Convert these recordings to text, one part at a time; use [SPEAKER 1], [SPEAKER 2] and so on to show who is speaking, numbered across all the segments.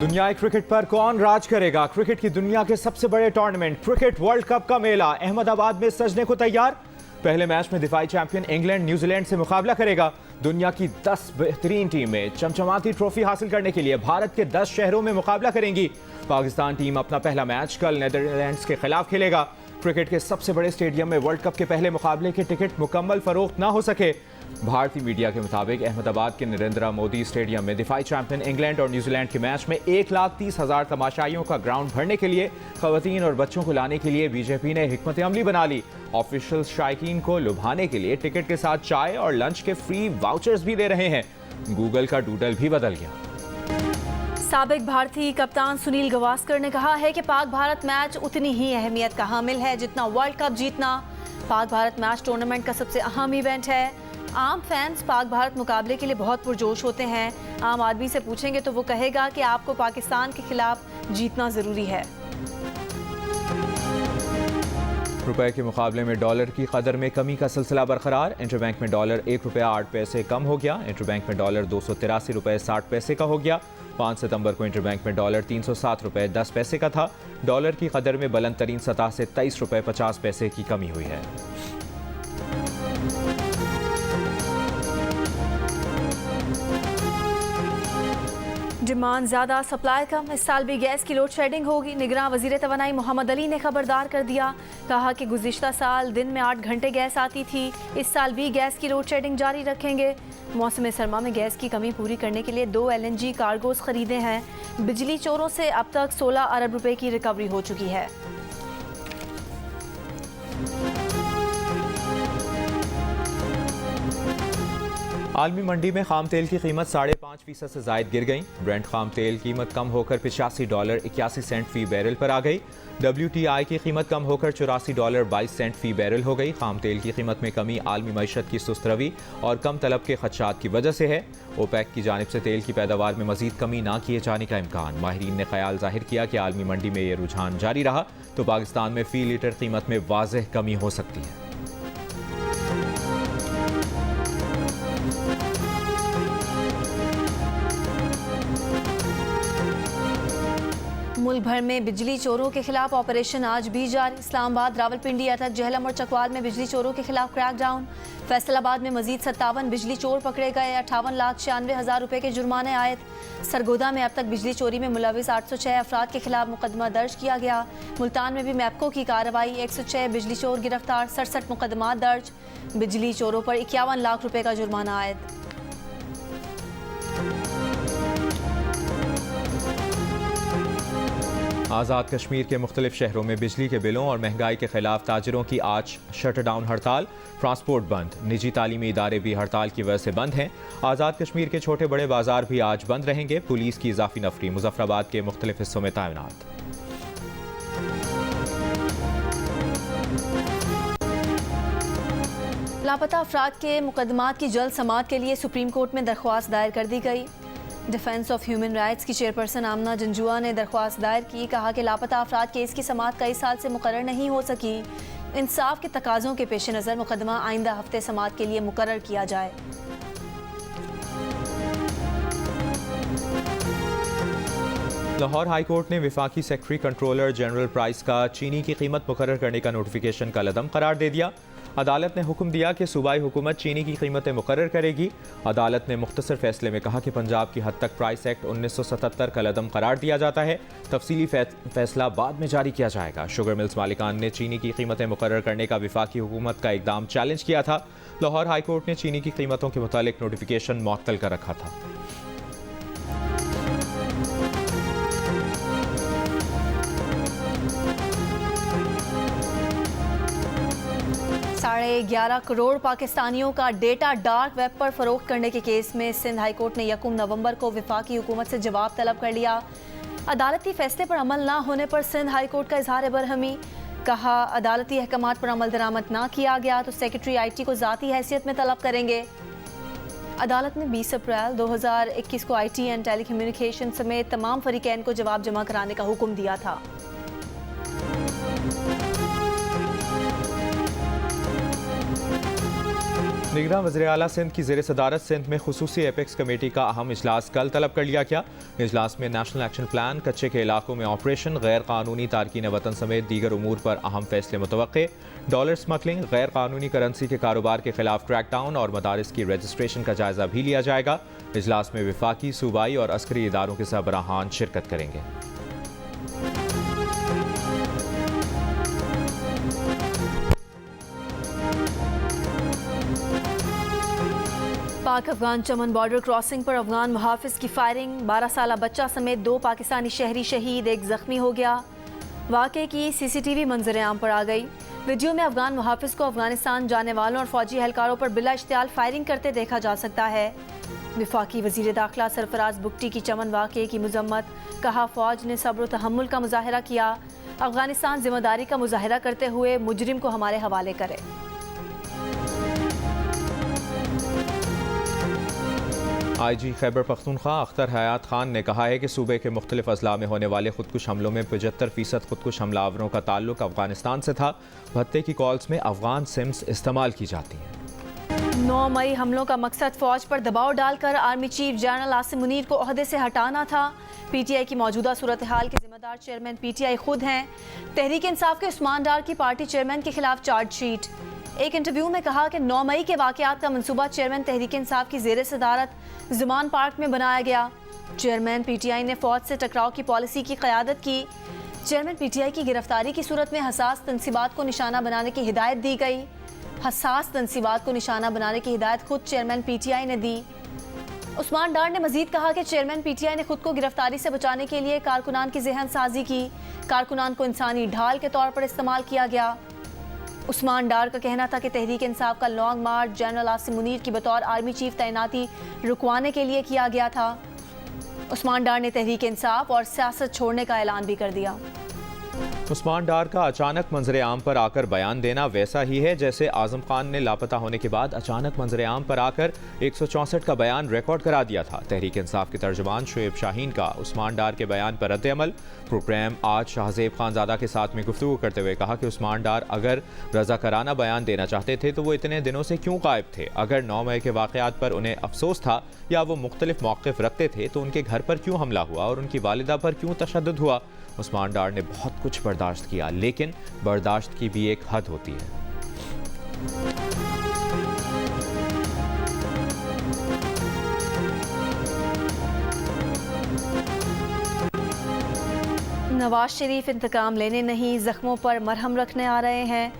[SPEAKER 1] दुनियाई क्रिकेट पर कौन राज करेगा? क्रिकेट की दुनिया के सबसे बड़े टूर्नामेंट क्रिकेट वर्ल्ड कप का मेला अहमदाबाद में सजने को तैयार। पहले मैच में दिफाई चैंपियन इंग्लैंड न्यूजीलैंड से मुकाबला करेगा। दुनिया की 10 बेहतरीन टीमें चमचमाती ट्रॉफी हासिल करने के लिए भारत के 10 शहरों में मुकाबला करेंगी। पाकिस्तान टीम अपना पहला मैच कल नीदरलैंड्स के खिलाफ खेलेगा। क्रिकेट के सबसे बड़े स्टेडियम में वर्ल्ड कप के पहले मुकाबले के टिकट मुकम्मल फरोख्त न हो सके। भारतीय मीडिया के मुताबिक अहमदाबाद के नरेंद्र मोदी स्टेडियम में दिफाई चैंपियन इंग्लैंड और न्यूजीलैंड के मैच में 1,30,000 तमाशाइयों का ग्राउंड भरने के लिए खवातीन और बच्चों को लाने के लिए बीजेपी ने हिकमत अमली बना ली। ऑफिशियल शायकीन को लुभाने के लिए टिकट के साथ चाय और लंच के फ्री वाउचर्स भी दे रहे हैं। गूगल का डूडल भी बदल गया।
[SPEAKER 2] साबिक भारतीय कप्तान सुनील गावस्कर ने कहा है कि पाक भारत मैच उतनी ही अहमियत का हामिल है जितना वर्ल्ड कप जीतना। पाक भारत मैच टूर्नामेंट का सबसे अहम इवेंट है। आम फैंस पाक भारत मुकाबले के लिए बहुत पुरजोश होते हैं। आम आदमी से पूछेंगे तो वो कहेगा कि आपको पाकिस्तान के खिलाफ जीतना जरूरी है।
[SPEAKER 1] रुपए के मुकाबले में डॉलर की कदर में कमी का सिलसिला बरकरार। इंटरबैंक में डॉलर 1 रुपया 8 पैसे कम हो गया। इंटरबैंक में डॉलर 283 रुपये 60 पैसे का हो गया। 5 सितंबर को इंटरबैंक में डॉलर 307 रुपये 10 पैसे का था। डॉलर की कदर में बुलंद तरीन सतह से 23 रुपये 50 पैसे की कमी हुई है।
[SPEAKER 2] डिमांड ज़्यादा सप्लाई कम। इस साल भी गैस की लोड शेडिंग होगी। निगरान वजीर तवानाई मोहम्मद अली ने खबरदार कर दिया। कहा कि गुज़िश्ता साल दिन में 8 घंटे गैस आती थी, इस साल भी गैस की लोड शेडिंग जारी रखेंगे। मौसम सरमा में गैस की कमी पूरी करने के लिए 2 LNG कार्गोस खरीदे हैं। बिजली चोरों से अब तक 16 अरब रुपए की रिकवरी हो चुकी है।
[SPEAKER 1] आलमी मंडी में खाम तेल की कीमत 5.5% से जायद गिर गई। ब्रेंट खाम तेल कीमत कम होकर $85.81 फी बैरल पर आ गई। WTI की कीमत कम होकर $84.22 फी बैरल हो गई। खाम तेल की कीमत में कमी आलमी मईशत की सुस्त रवी और कम तलब के खदशात की वजह से है। ओपेक की जानिब से तेल की पैदावार में मजीद कमी ना किए जाने का इम्कान। माहिरीन ने ख्याल जाहिर किया कि आलमी मंडी में ये रुझान जारी रहा तो पाकिस्तान में फी लीटर कीमत में वाज़ेह कमी हो सकती है।
[SPEAKER 2] मुल्क भर में बिजली चोरों के खिलाफ ऑपरेशन आज भी जारी। इस्लामाबाद, रावलपिंडी, अटक, जहलम और चकवाल में बिजली चोरों के खिलाफ क्रैकडाउन। फैसलाबाद में मजीद 57 बिजली चोर पकड़े गए। 58,96,000 रुपए के जुर्माने आयत। सरगोदा में अब तक बिजली चोरी में मुलविस 806 अफराद के खिलाफ मुकदमा दर्ज किया गया। मुल्तान में भी मैप्को की कार्रवाई। 106 बिजली चोर गिरफ्तार, 67 मुकदमा दर्ज। बिजली चोरों पर 51 लाख रुपए का जुर्माना आयत।
[SPEAKER 1] आज़ाद कश्मीर के मुख्तलिफ शहरों में बिजली के बिलों और महंगाई के खिलाफ ताजरों की आज शटडाउन हड़ताल। ट्रांसपोर्ट बंद। निजी तालीमी इदारे भी हड़ताल की वजह से बंद हैं। आज़ाद कश्मीर के छोटे बड़े बाजार भी आज बंद रहेंगे। पुलिस की इजाफी नफरी मुजफ्फराबाद के मुख्तलिफ हिस्सों में तैनात।
[SPEAKER 2] लापता अफराद के मुकदमात की जल्द समाअत के लिए सुप्रीम कोर्ट में दरख्वास्त दायर कर दी गई। डिफेंस ऑफ ह्यूमन राइट्स की चेयरपर्सन आमना जंजुआ ने दरख्वास्त दायर की। कहा कि लापता अफराद केस की समाअत कई साल से मुकर्रर नहीं हो सकी। इंसाफ के तकाज़ों के पेश नज़र मुकदमा आइंदा हफ्ते समाअत के लिए मुकर्रर किया जाए।
[SPEAKER 1] लाहौर हाई कोर्ट ने वफाकी सेक्रेटरी कंट्रोलर जनरल प्राइस का चीनी की कीमत मुकर्रर करने का नोटिफिकेशन कलअदम करार दे दिया। अदालत ने हुक्म दिया कि सूबाई हुकूमत चीनी की कीमतें मुकर्रर करेगी। अदालत ने मुख्तसर फैसले में कहा कि पंजाब की हद तक प्राइस एक्ट 1977 कलअदम करार दिया जाता है। तफसीली फैसला बाद में जारी किया जाएगा। शुगर मिल्स मालिकान ने चीनी की कीमतें मुकर्रर करने का वफाकी हुकूमत का इकदाम चैलेंज किया था। लाहौर हाई कोर्ट ने चीनी की कीमतों के मुतालिक नोटिफिकेशन मुअत्तल कर रखा था।
[SPEAKER 2] 11.5 करोड़ पाकिस्तानियों का डेटा डार्क वेब पर फरोख्त करने के केस में सिंध हाई कोर्ट ने 1 नवंबर को वफाकी हुकूमत से जवाब तलब कर लिया। अदालती फैसले पर अमल ना होने पर सिंध हाई कोर्ट का इजहार बरहमी। कहा अदालती अहकामात पर अमल दरामद ना किया गया तो सेक्रेटरी IT को ज़ाती हैसियत में तलब करेंगे। अदालत ने 20 अप्रैल 2021 को IT एंड टेलीकम्युनिकेशन समेत तमाम फरीकैन को जवाब जमा कराने का हुक्म दिया था।
[SPEAKER 1] निगरान वज़ीर आला सिंध की ज़ेर सदारत सिंध में खुसूसी एपेक्स कमेटी का अहम इजलास कल तलब कर लिया गया। इजलास में नेशनल एक्शन प्लान, कच्चे के इलाकों में ऑपरेशन, गैर कानूनी तारकीन वतन समेत दीगर उमूर पर अहम फैसले मुतवक्के। डॉलर स्मगलिंग, गैर कानूनी करेंसी के कारोबार के खिलाफ क्रैकडाउन और मदारिस की रजिस्ट्रेशन का जायजा भी लिया जाएगा। इजलास में विफाकी, सूबाई और अस्करी इदारों के सरबराहान शिरकत करेंगे।
[SPEAKER 2] पाक अफगान चमन बॉर्डर क्रॉसिंग पर अफगान मुहाफिज की फायरिंग, 12 साला बच्चा समेत 2 पाकिस्तानी शहरी शहीद, 1 जख्मी हो गया। वाक़े की सीसीटीवी मंजर आम पर आ गई। वीडियो में अफगान मुहाफिज को अफगानिस्तान जाने वालों और फौजी एहलकारों पर बिला इश्तियाल फायरिंग करते देखा जा सकता है। विफाकी वजीर दाखिला सरफराज बुगटी की चमन वाक़े की मजम्मत, कहा फ़ौज ने सब्र व तहम्मुल का मुजाहरा किया। अफगानिस्तान जिम्मेदारी का मुजाहरा करते हुए मुजरिम को हमारे हवाले करे।
[SPEAKER 1] IG खैबर पख्तूनख्वा अख्तर हयात खान ने कहा है कि सूबे के मुख्तलिफ अजला में होने वाले खुदकुश हमलों में 75% खुदकुश हमलावरों का ताल्लुक अफगानिस्तान से था। भत्ते की कॉल्स में अफगान सिम्स इस्तेमाल की जाती हैं।
[SPEAKER 2] 9 मई हमलों का मकसद फौज पर दबाव डालकर army chief general Asim Munir को ओहदे से हटाना था। PTI की मौजूदा सूरत हाल के जिम्मेदार चेयरमैन PTI खुद हैं। तहरीक इंसाफ के उस्मान डार की पार्टी चेयरमैन के खिलाफ चार्जशीट। एक इंटरव्यू में कहा कि 9 मई के वाक़यात का मंसूबा चेयरमैन तहरीक इंसाफ की ज़ेर सदारत ज़ुमान पार्क में बनाया गया। चेयरमैन PTI ने फ़ौज से टकराव की पॉलिसी की क़यादत की। चेयरमैन PTI की गिरफ्तारी की सूरत में हसास तनसीबात को निशाना बनाने की हिदायत दी गई। हसास तनसीबात को निशाना बनाने की हिदायत खुद चेयरमैन PTI ने दी। उस्मान डार ने मजीद कहा कि चेयरमैन PTI ने खुद को गिरफ्तारी से बचाने के लिए कारकुनान की जहन साजी की। कारकुनान को इंसानी ढाल के तौर पर इस्तेमाल किया गया। उस्मान डार का कहना था कि तहरीक इंसाफ का लॉन्ग मार्च जनरल आसिम मुनीर की बतौर आर्मी चीफ तैनाती रुकवाने के लिए किया गया था। उस्मान डार ने तहरीक इंसाफ और सियासत छोड़ने का ऐलान भी कर दिया।
[SPEAKER 1] उस्मान डार का अचानक मंजर आम पर आकर बयान देना वैसा ही है जैसे आजम खान ने लापता होने के बाद अचानक मंजर आम पर आकर 164 का बयान रिकॉर्ड करा दिया था। तहरीक इंसाफ के तर्जुमान शुएब शाहीन का उस्मान डार के बयान पर रद्द-ए-अमल। प्रोग्राम आज शाहजेब खानजादा के साथ में गुफ्तगू करते हुए कहा कि उस्मान डार अगर रज़ाकाराना बयान देना चाहते थे तो वो इतने दिनों से क्यों गायब थे। अगर 9 मई के वाक़यात पर उन्हें अफसोस था या वो मुख्तलिफ मौक़िफ़ रखते थे तो उनके घर पर क्यों हमला हुआ और उनकी वालिदा पर क्यों तशद्दुद हुआ। उस्मान डार ने बहुत कुछ बर्दाश्त किया, लेकिन बर्दाश्त की भी एक हद होती है।
[SPEAKER 2] नवाज शरीफ इंतकाम लेने नहीं, जख्मों पर मरहम रखने आ रहे हैं।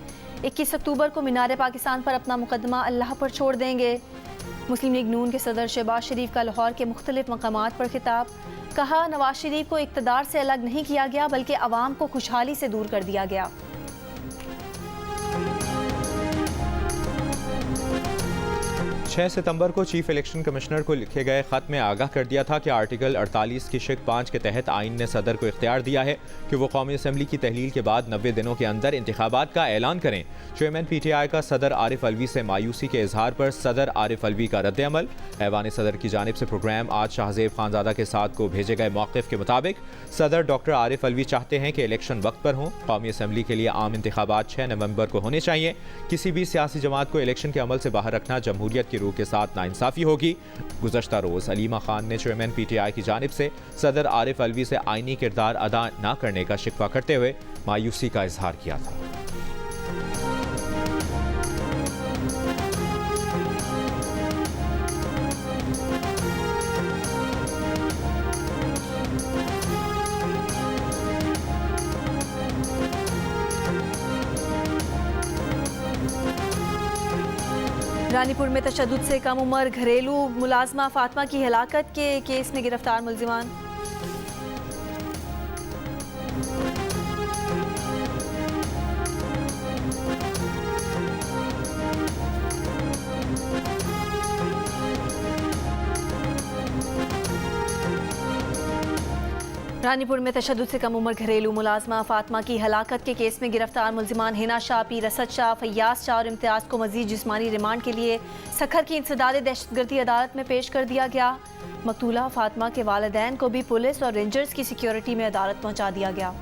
[SPEAKER 2] 21 अक्टूबर को मीनार पाकिस्तान पर अपना मुकदमा अल्लाह पर छोड़ देंगे। मुस्लिम लीग नून के सदर शहबाज शरीफ का लाहौर के मुख्तलिफ मकामात पर खिताब, कहा नवाज शरीफ को इक़्तिदार से अलग नहीं किया गया बल्कि अवाम को खुशहाली से दूर कर दिया गया।
[SPEAKER 1] 6 सितंबर को चीफ इलेक्शन कमिश्नर को लिखे गए खत में आगाह कर दिया था कि आर्टिकल 48 की शिक 5 के तहत आइन ने सदर को इख्तियार दिया है कि वो कौमी असम्बली की तहलील के बाद 90 दिनों के अंदर इंतखाबात का ऐलान करें। चेयरमैन PTI का सदर आरिफ अलवी से मायूसी के इजहार पर सदर आरिफ अलवी का रद्द-ए-अमल। ऐवान सदर की जानिब से प्रोग्राम आज शाहजेब खानजादा के साथ को भेजे गए मौक़िफ़ के मुताबिक सदर डॉक्टर आरिफ अलवी चाहते हैं कि इलेक्शन वक्त पर हों। कौमी असम्बली के लिए आम इंतखाबात 6 नवंबर को होने चाहिए। किसी भी सियासी जमात को इलेक्शन के अमल से बाहर रखना जमहूरियत की रूह के साथ नाइंसाफ़ी होगी। गुज़श्ता रोज़ अलीमा खान ने चेयरमैन PTI की जानिब से सदर आरिफ अलवी से आइनी किरदार अदा न करने का शिकवा करते हुए मायूसी का इजहार किया था।
[SPEAKER 2] रानीपुर में तशद्दुद से कम उम्र घरेलू मुलाजमा फातिमा की हलाकत के केस में गिरफ्तार मुल्जिमान। रानीपुर में तशद्दुद से कम उम्र घरेलू मुलाजमा फातिमा की हलाकत के केस में गिरफ्तार मुल्जिमान हिना शाह, पीर असद शाह, फैयाज शाह और इम्तियाज़ को मजीद जिस्मानी रिमांड के लिए सखर की इंसदाद दहशतगर्दी अदालत में पेश कर दिया गया। मकतूला फातिमा के वालिदैन को भी पुलिस और रेंजर्स की सिक्योरिटी में अदालत पहुँचा दिया गया।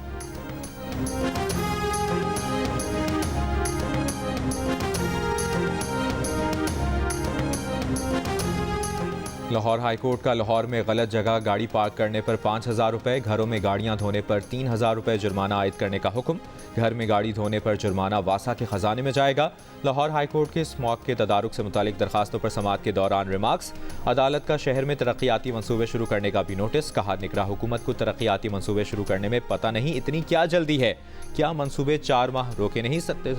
[SPEAKER 1] लाहौर हाईकोर्ट का लाहौर में गलत जगह गाड़ी पार्क करने पर 5,000 रुपये, घरों में गाड़ियां धोने पर 3,000 रुपये जुर्माना आयद करने का हुक्म। घर में गाड़ी धोने पर जुर्माना वासा के खजाने में जाएगा। लाहौर हाईकोर्ट के स्मॉग के तदारुक से मुतालिक दरखास्तों पर समाअत के दौरान रिमार्क्स। अदालत का शहर में तरक्याती मंसूबे शुरू करने का भी नोटिस। कहा, निगरां हुकूमत को तरक्याती मंसूबे शुरू करने में पता नहीं इतनी क्या जल्दी है, क्या मंसूबे 4 माह रोके नहीं सकते।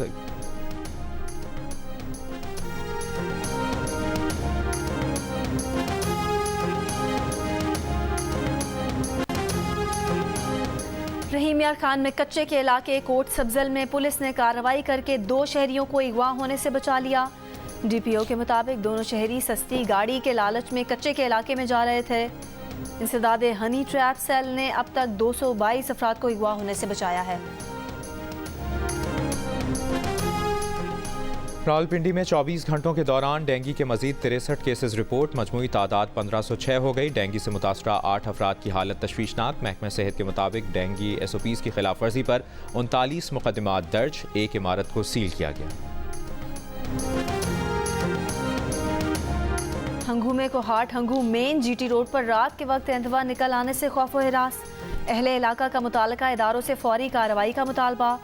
[SPEAKER 2] रहीम यार खान में कच्चे के इलाके कोट सब्जल में पुलिस ने कार्रवाई करके 2 शहरियों को अगवा होने से बचा लिया। डीपीओ के मुताबिक दोनों शहरी सस्ती गाड़ी के लालच में कच्चे के इलाके में जा रहे थे। इंसदाद हनी ट्रैप सेल ने अब तक 222 अफराद को अगवा होने से बचाया है।
[SPEAKER 1] रावलपिंडी में 24 घंटों के दौरान डेंगू के मजीद 63 केसेस रिपोर्ट। मजमूई तादाद 1506 हो गई। डेंगू से मुतासरा 8 अफराद की हालत तशवीशनाक। महकमा सेहत के मुताबिक डेंगू SOPs की खिलाफ वर्जी पर 39 मुकदमात दर्ज। एक इमारत को सील किया गया।
[SPEAKER 2] हंगू में Kohat Hangu main GT road पर रात के वक्त एंतवा निकल आने से खौफ व हिरास। अहले इलाका का मुताल्लिका इदारों से फौरी कार्रवाई का मुतालबा।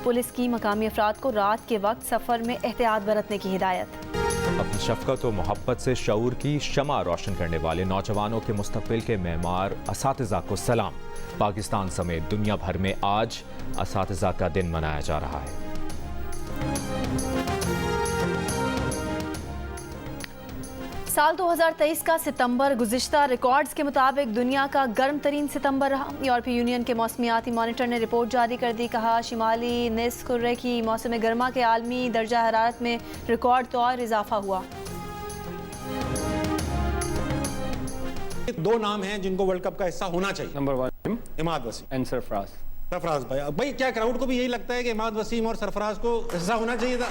[SPEAKER 2] पुलिस की मकामी अफराद को रात के वक्त सफ़र में एहतियात बरतने की हिदायत।
[SPEAKER 1] अपनी शफ़क़त व मोहब्बत से शऊर की शमा रोशन करने वाले नौजवानों के मुस्तक़बिल के मेहमार असातिज़ा को सलाम। पाकिस्तान समेत दुनिया भर में आज असातिज़ा का दिन मनाया जा रहा है।
[SPEAKER 2] साल 2023 का सितंबर गुज़िश्ता रिकॉर्ड्स के मुताबिक दुनिया का गर्म तरीन सितंबर रहा। यूरोपीय यूनियन के मौसमियाती मॉनिटर ने रिपोर्ट जारी कर दी। कहा, शिमाली निस्फ़ कुर्रे की मौसम गर्मा के आलमी दर्जा हरारत में रिकॉर्ड तौर इजाफा हुआ।
[SPEAKER 3] 2 नाम हैं जिनको वर्ल्ड कप का हिस्सा होना चाहिए।
[SPEAKER 4] Number 1
[SPEAKER 3] Imad Wasim
[SPEAKER 4] and Sarfaraz.
[SPEAKER 3] सरफराज भाई क्या क्राउड को भी यही लगता है कि इमाद वसीम और सरफराज को हिस्सा होना चाहिए था?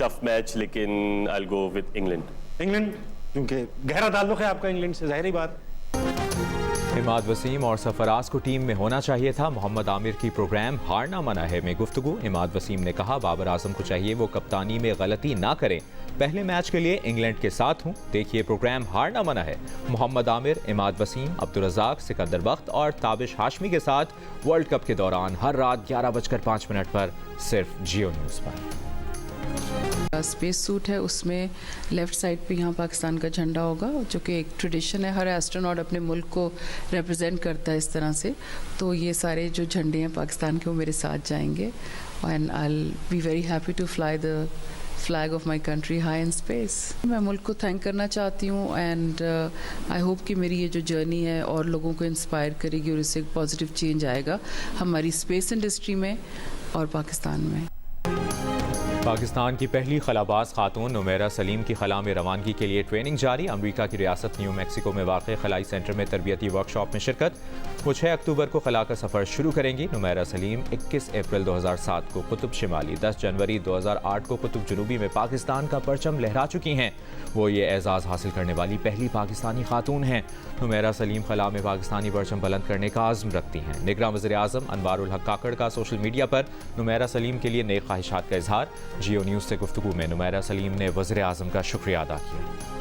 [SPEAKER 5] टफ मैच, लेकिन I will go with England
[SPEAKER 3] क्योंकि गहरा ताल्लुक है आपका इंग्लैंड से, जाहिर बात।
[SPEAKER 1] इमाद वसीम और सरफराज को टीम में होना चाहिए था। मोहम्मद आमिर की प्रोग्राम हारना मना है में गुफ्तगू। इमाद वसीम ने कहा, बाबर आजम को चाहिए वो कप्तानी में गलती ना करें। पहले मैच के लिए इंग्लैंड के साथ हूँ, देखिए प्रोग्राम हारना मना है। मोहम्मद आमिर, इमाद वसीम, अब्दुल रज़ाक, सिकंदर बख्त और ताबिश हाशमी के साथ वर्ल्ड कप के दौरान हर रात 11:05 पर सिर्फ जियो न्यूज़ पर।
[SPEAKER 6] स्पेस सूट है, उसमें लेफ़्ट साइड पे यहाँ पाकिस्तान का झंडा होगा, जो कि एक ट्रेडिशन है। हर एस्ट्रोनॉट अपने मुल्क को रिप्रेजेंट करता है इस तरह से। तो ये सारे जो झंडे हैं पाकिस्तान के, वो मेरे साथ जाएंगे। And I will be very happy to fly the flag of my country high in space. मैं मुल्क को थैंक करना चाहती हूँ एंड आई होप कि मेरी ये जो जर्नी है और लोगों को इंस्पायर करेगी और इससे एक पॉजिटिव चेंज आएगा हमारी स्पेस इंडस्ट्री में और पाकिस्तान में।
[SPEAKER 1] पाकिस्तान की पहली खलाबाज खातून नुमैरा सलीम की खला में रवानगी के लिए ट्रेनिंग जारी। अमरीका की रियासत न्यू मैक्सिको में वाक़ खलाई सेंटर में तरबियती वर्कशॉप में शिरकत। वो 6 अक्टूबर को खला का सफ़र शुरू करेंगी। नुमैरा सलीम 21 अप्रैल 2007 को कुतुब शिमाली, 10 जनवरी 2008 को कुतुब जनूबी में पाकिस्तान का परचम लहरा चुकी हैं। वो ये एजाज़ हासिल करने वाली पहली पाकिस्तानी खातून हैं। नुमैरा सलीम खला में पाकिस्तानी परचम बुलंद करने का आज़म रखती हैं। निगरान वज़ीर आज़म अनवारुल हक काकड़ का सोशल मीडिया पर नुमैरा सलीम के लिए नेक ख्वाहिशात का इजहार। जियो न्यूज़ से गुफ्तगू में नुमैरा सलीम ने वज़ीर आज़म का शुक्रिया अदा किया।